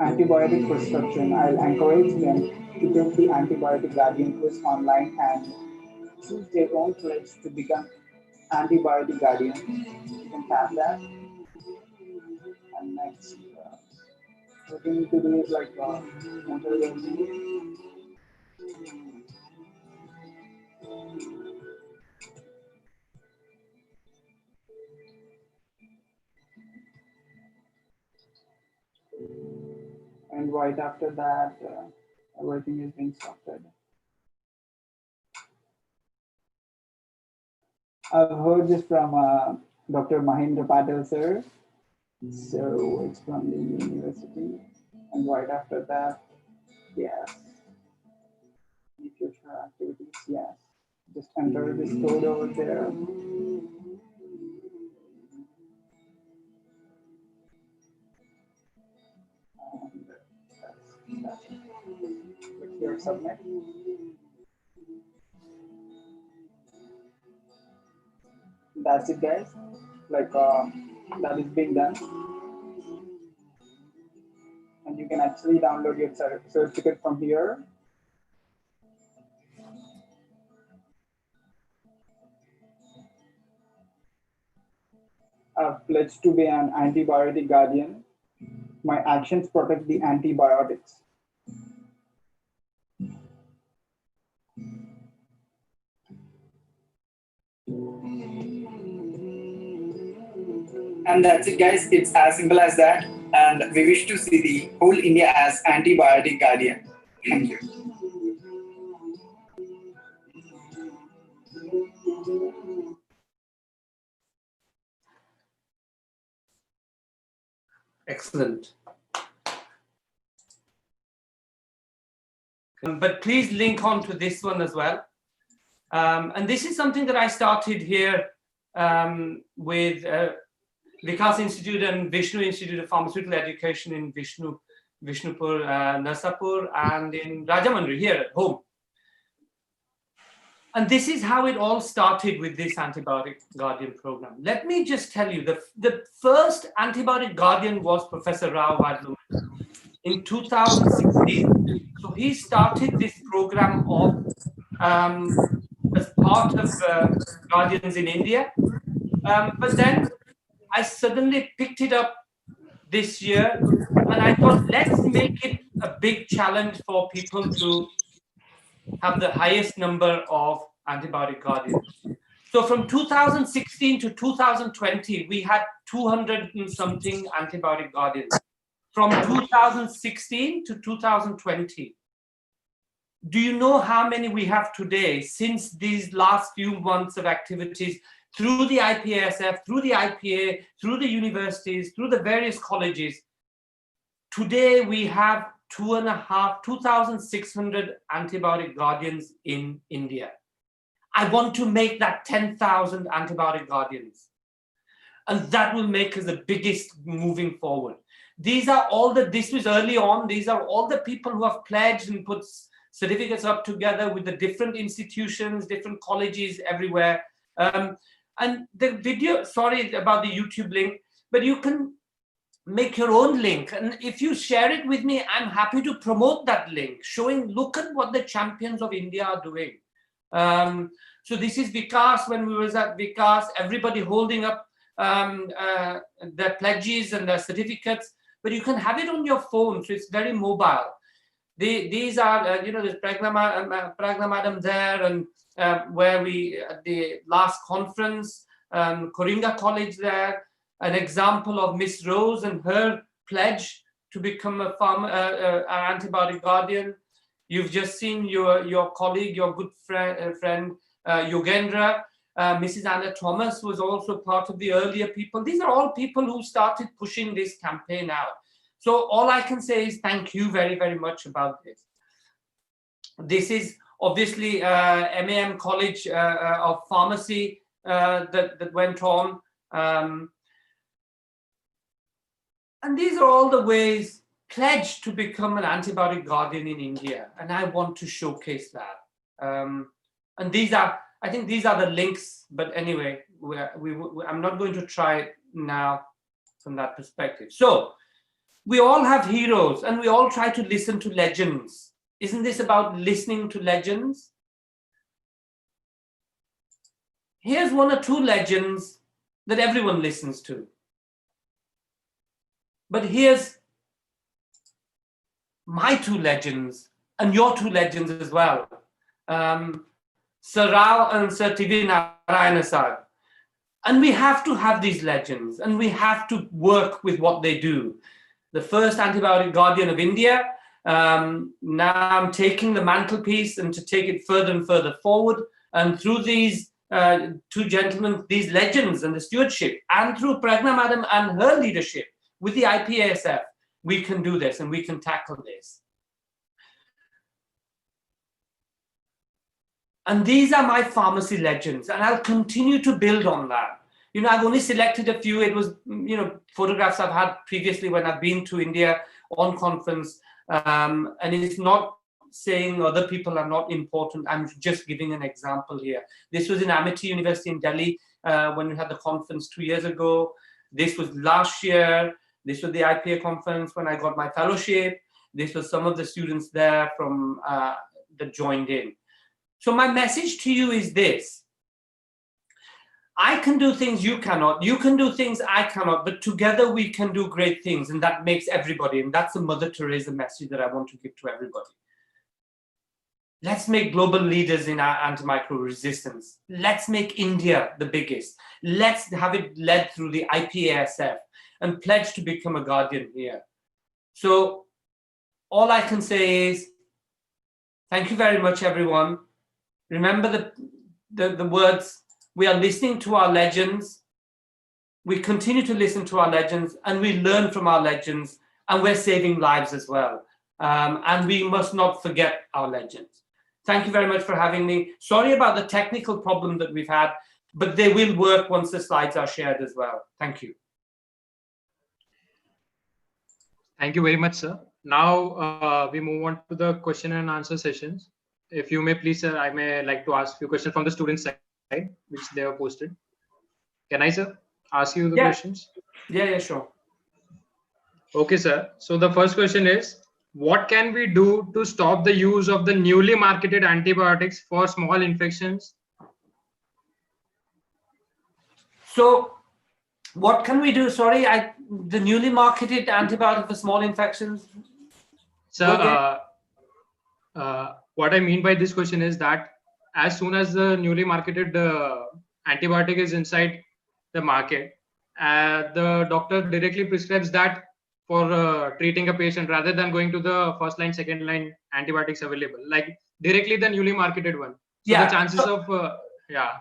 antibiotic prescription, I'll encourage them to take the Antibiotic Guardian quiz online and choose their own pledge to become Antibiotic Guardian. You can tap that. And next, what you need to do is like enter your name. And right after that, everything is being sorted. I've heard this from Dr.Mahendra Patel, sir. So it's from the university. And right after that, yes. Any future activities, yes. Just enter this code over there. And that's it. Click here, submit. That's it, guys. Like that is being done. And you can actually download your certificate from here. I've pledged to be an antibiotic guardian. My actions protect the antibiotics. And that's it, guys. It's as simple as that. And we wish to see the whole India as Antibiotic Guardian. Thank you. Excellent. But please link on to this one as well. And this is something that I started here with Vikas Institute and Vishnu Institute of Pharmaceutical Education in Vishnupur, Narsapur, and in Rajamandri here at home. And this is how it all started with this Antibiotic Guardian program. Let me just tell you, the first Antibiotic Guardian was Professor Rao Vadluman in 2016. So he started this program of as part of Guardians in India. But then I suddenly picked it up this year and I thought, let's make it a big challenge for people to have the highest number of Antibiotic Guardians. So from 2016 to 2020, we had 200 and something antibiotic guardians from 2016 to 2020. Do you know how many we have today since these last few months of activities through the IPASF, through the IPA, through the universities, through the various colleges? Today we have 2,600 antibiotic guardians in India. I want to make that 10,000 antibiotic guardians. And that will make us the biggest moving forward. These are all this was early on, these are all the people who have pledged and put certificates up together with the different institutions, different colleges everywhere. And the video, sorry about the YouTube link, but you can make your own link. And if you share it with me, I'm happy to promote that link, showing, look at what the champions of India are doing. So this is Vikas. When we was at Vikas, everybody holding up their pledges and their certificates, but you can have it on your phone, so it's very mobile. These are, you know, there's Pragna Madam there, and where we, at the last conference, Koringa College there, an example of Miss Rose and her pledge to become an antibiotic guardian. You've just seen your colleague, your good friend Yogendra. Mrs. Anna Thomas was also part of the earlier people. These are all people who started pushing this campaign out. So all I can say is thank you very, very much about this. This is obviously MAM College of Pharmacy that went on. And these are all the ways pledged to become an antibiotic guardian in India. And I want to showcase that. And these are, I think these are the links, but anyway, I'm not going to try it now from that perspective. So we all have heroes and we all try to listen to legends. Isn't this about listening to legends? Here's one or two legends that everyone listens to. But here's my two legends and your two legends as well. Sir Rao and Sir T.V. Narayanasad. And we have to have these legends and we have to work with what they do. The first antibiotic guardian of India. Now I'm taking the mantelpiece and to take it further and further forward. And through these two gentlemen, these legends and the stewardship, and through Pragna Madam and her leadership with the IPASF, we can do this and we can tackle this. And these are my pharmacy legends, and I'll continue to build on that. You know, I've only selected a few. It was, you know, photographs I've had previously when I've been to India on conference. And it's not saying other people are not important. I'm just giving an example here. This was in Amity University in Delhi when we had the conference 2 years ago. This was last year. This was the IPA conference when I got my fellowship. This was some of the students there from that joined in. So my message to you is this. I can do things you cannot. You can do things I cannot. But together we can do great things. And that makes everybody. And that's the Mother Teresa message that I want to give to everybody. Let's make global leaders in our antimicrobial resistance. Let's make India the biggest. Let's have it led through the IPASF and pledge to become a guardian here. So all I can say is thank you very much, everyone. Remember the words. We are listening to our legends. We continue to listen to our legends and we learn from our legends, and we're saving lives as well. And we must not forget our legends. Thank you very much for having me. Sorry about the technical problem that we've had, but they will work once the slides are shared as well. Thank you. Thank you very much, sir. Now we move on to the question and answer sessions. If you may please, sir, I may like to ask a few questions from the student side, which they have posted. Can I, sir, ask you the questions? Yeah, sure. Okay, sir. So the first question is, what can we do to stop the use of the newly marketed antibiotics for small infections? So what can we do? Sorry, the newly marketed antibiotic for small infections? Sir, what I mean by this question is that as soon as the newly marketed antibiotic is inside the market the doctor directly prescribes that for treating a patient rather than going to the first line, second line antibiotics available, like directly the newly marketed one. So Yeah. the chances of, yeah.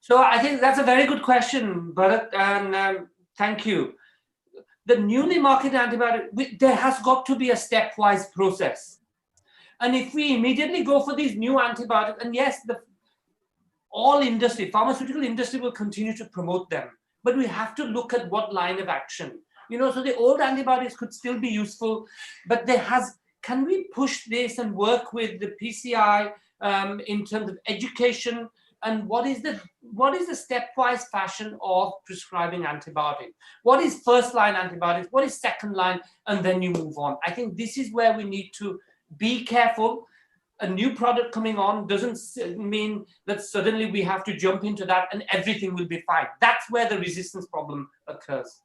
So I think that's a very good question, Bharat, and thank you. The newly marketed antibiotic, there has got to be a stepwise process. And if we immediately go for these new antibiotics, and yes, all industry, pharmaceutical industry will continue to promote them, but we have to look at what line of action. So the old antibiotics could still be useful, but can we push this and work with the PCI in terms of education, and what is the stepwise fashion of prescribing antibiotics? What is first line antibiotics? What is second line? And then you move on. I think this is where we need to be careful. A new product coming on doesn't mean that suddenly we have to jump into that and everything will be fine. That's where the resistance problem occurs.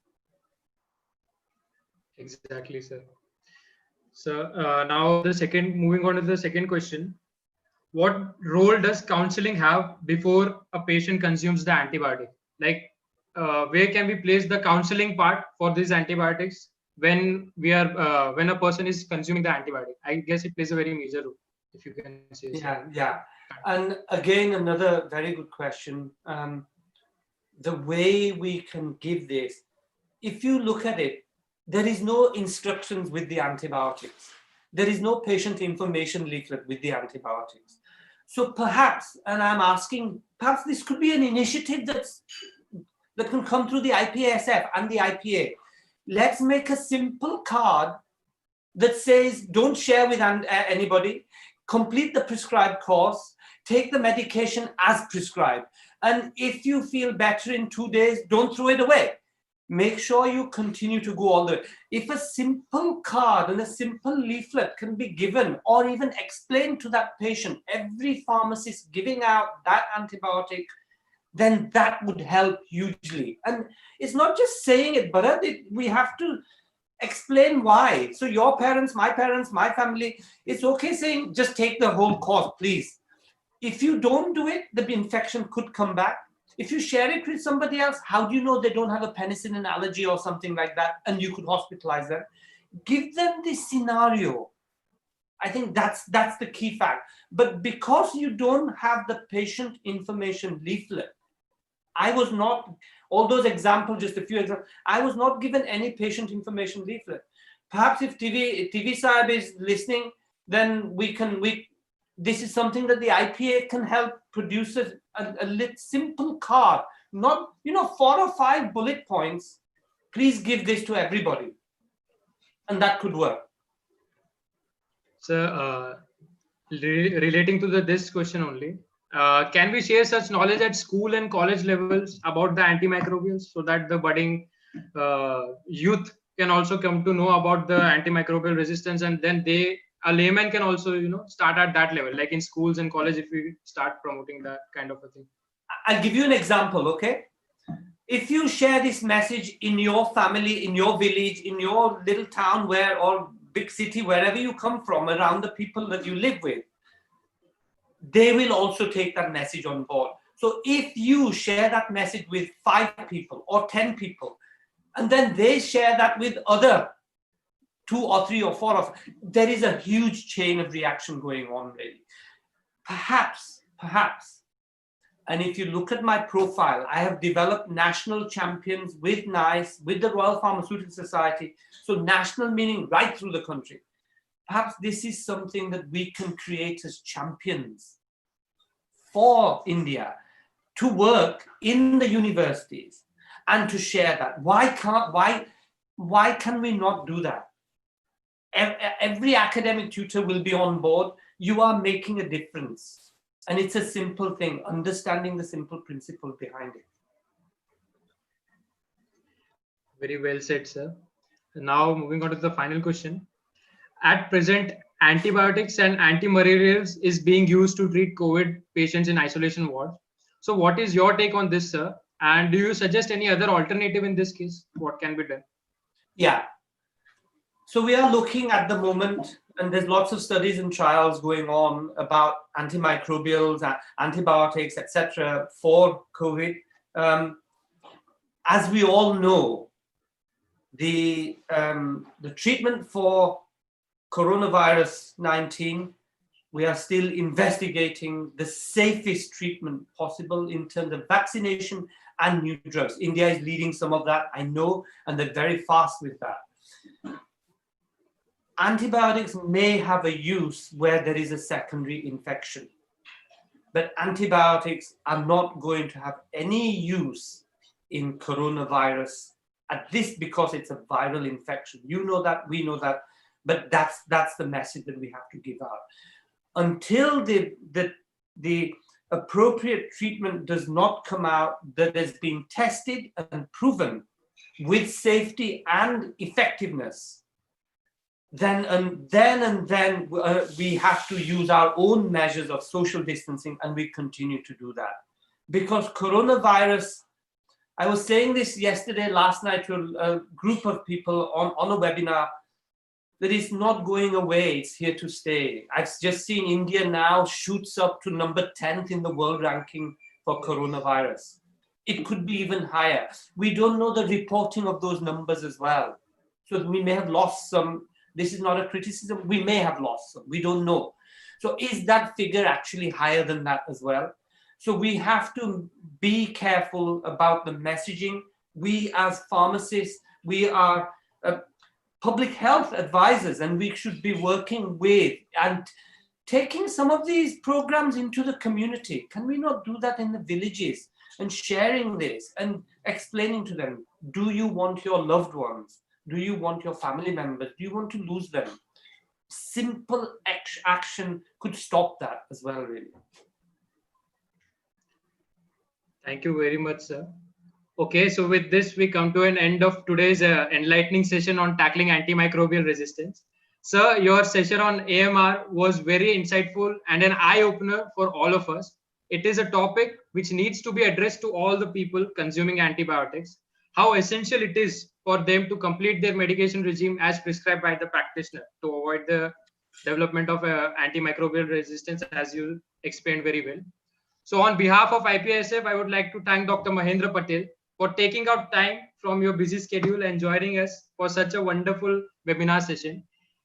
Exactly, sir. So now moving on to the second question. What role does counseling have before a patient consumes the antibiotic? Like, where can we place the counseling part for these antibiotics when a person is consuming the antibiotic? I guess it plays a very major role, if you can say so. Yeah. And again, another very good question. The way we can give this, if you look at it, there is no instructions with the antibiotics. There is no patient information leaflet with the antibiotics. So perhaps, and I'm asking, perhaps this could be an initiative that can come through the IPASF and the IPA. Let's make a simple card that says, don't share with anybody, complete the prescribed course, take the medication as prescribed. And if you feel better in 2 days, don't throw it away. Make sure you continue to go all the way. If a simple card and a simple leaflet can be given or even explained to that patient, every pharmacist giving out that antibiotic, then that would help hugely. And it's not just saying it, but we have to explain why. So your parents, my family, it's okay saying just take the whole course, please. If you don't do it, the infection could come back. If you share it with somebody else, how do you know they don't have a penicillin allergy or something like that, and you could hospitalize them? Give them the scenario. I think that's the key fact. But because you don't have the patient information leaflet, I was not, all those examples, just a few examples, I was not given any patient information leaflet. Perhaps if TV Sahib is listening, then this is something that the IPA can help produce a simple card, not 4 or 5 bullet points. Please give this to everybody, and that could work. So relating to this question only, can we share such knowledge at school and college levels about the antimicrobials so that the budding youth can also come to know about the antimicrobial resistance, and then a layman can also start at that level, like in schools and college, if we start promoting that kind of a thing? I'll give you an example, okay? If you share this message in your family, in your village, in your little town or big city, wherever you come from, around the people that you live with, they will also take that message on board. So if you share that message with 5 people or 10 people, and then they share that with other 2 or 3 or 4 there is a huge chain of reaction going on, really. Perhaps, and if you look at my profile, I have developed national champions with NICE, with the Royal Pharmaceutical Society. So national meaning right through the country. Perhaps this is something that we can create as champions for India, to work in the universities and to share that. Why can we not do that? Every academic tutor will be on board. You are making a difference. And it's a simple thing, understanding the simple principle behind it. Very well said, sir. Now moving on to the final question. At present, antibiotics and antimalarials is being used to treat COVID patients in isolation wards. So what is your take on this, sir? And do you suggest any other alternative in this case? What can be done? Yeah. So we are looking at the moment, and there's lots of studies and trials going on about antimicrobials, antibiotics, etc. for COVID. as we all know, the treatment for coronavirus 19, we are still investigating the safest treatment possible in terms of vaccination and new drugs. India is leading some of that, I know, and they're very fast with that. Antibiotics may have a use where there is a secondary infection, but antibiotics are not going to have any use in coronavirus at this, because it's a viral infection. You know that, we know that, but that's the message that we have to give out. Until the appropriate treatment does not come out that has been tested and proven with safety and effectiveness, then we have to use our own measures of social distancing, and we continue to do that. Because coronavirus, I was saying this last night to a group of people on a webinar, that is not going away, it's here to stay. I've just seen India now shoots up to number 10th in the world ranking for coronavirus. It could be even higher. We don't know the reporting of those numbers as well. So we may have lost some. This is not a criticism. We may have lost some. We don't know. So is that figure actually higher than that as well? So we have to be careful about the messaging. We as pharmacists, we are public health advisors, and we should be working with and taking some of these programs into the community. Can we not do that in the villages and sharing this and explaining to them, do you want your loved ones? Do you want your family members? Do you want to lose them? Simple action could stop that as well, really. Thank you very much, sir. Okay, so with this, we come to an end of today's enlightening session on tackling antimicrobial resistance. Sir, your session on AMR was very insightful and an eye-opener for all of us. It is a topic which needs to be addressed to all the people consuming antibiotics, how essential it is for them to complete their medication regime as prescribed by the practitioner to avoid the development of antimicrobial resistance, as you explained very well. So on behalf of IPSF, I would like to thank Dr. Mahendra Patel for taking out time from your busy schedule and joining us for such a wonderful webinar session.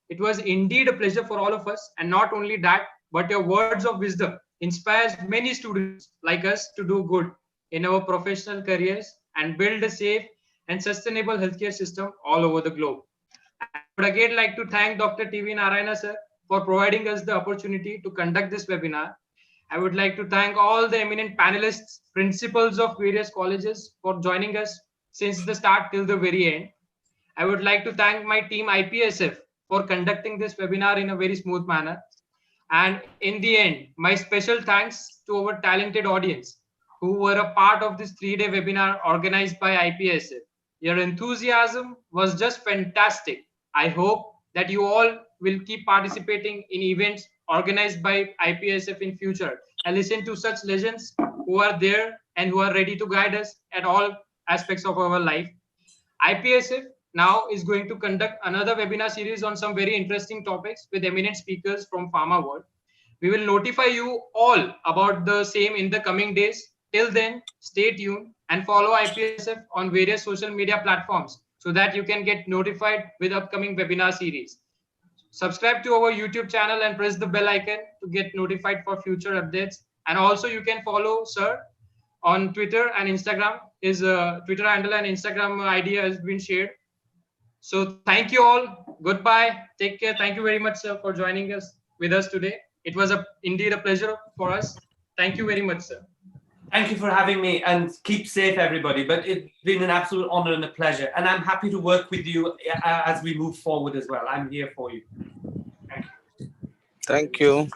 It was indeed a pleasure for all of us, and not only that, but your words of wisdom inspires many students like us to do good in our professional careers and build a safe and sustainable healthcare system all over the globe. I would again like to thank Dr. T.V. Narayana sir for providing us the opportunity to conduct this webinar. I would like to thank all the eminent panelists, principals of various colleges for joining us since the start till the very end. I would like to thank my team IPSF for conducting this webinar in a very smooth manner. And in the end, my special thanks to our talented audience who were a part of this 3-day webinar organized by IPSF. Your enthusiasm was just fantastic. I hope that you all will keep participating in events organized by IPSF in future and listen to such legends who are there and who are ready to guide us at all aspects of our life. IPSF now is going to conduct another webinar series on some very interesting topics with eminent speakers from pharma world. We will notify you all about the same in the coming days. Till then, stay tuned and follow IPSF on various social media platforms so that you can get notified with upcoming webinar series. Subscribe to our YouTube channel and press the bell icon to get notified for future updates. And also you can follow sir on Twitter and Instagram. His Twitter handle and Instagram ID has been shared. So thank you all. Goodbye. Take care. Thank you very much, sir, for joining us with us today. It was indeed a pleasure for us. Thank you very much, sir. Thank you for having me, and keep safe, everybody. But it's been an absolute honor and a pleasure. And I'm happy to work with you as we move forward as well. I'm here for you. Thank you. Thank you.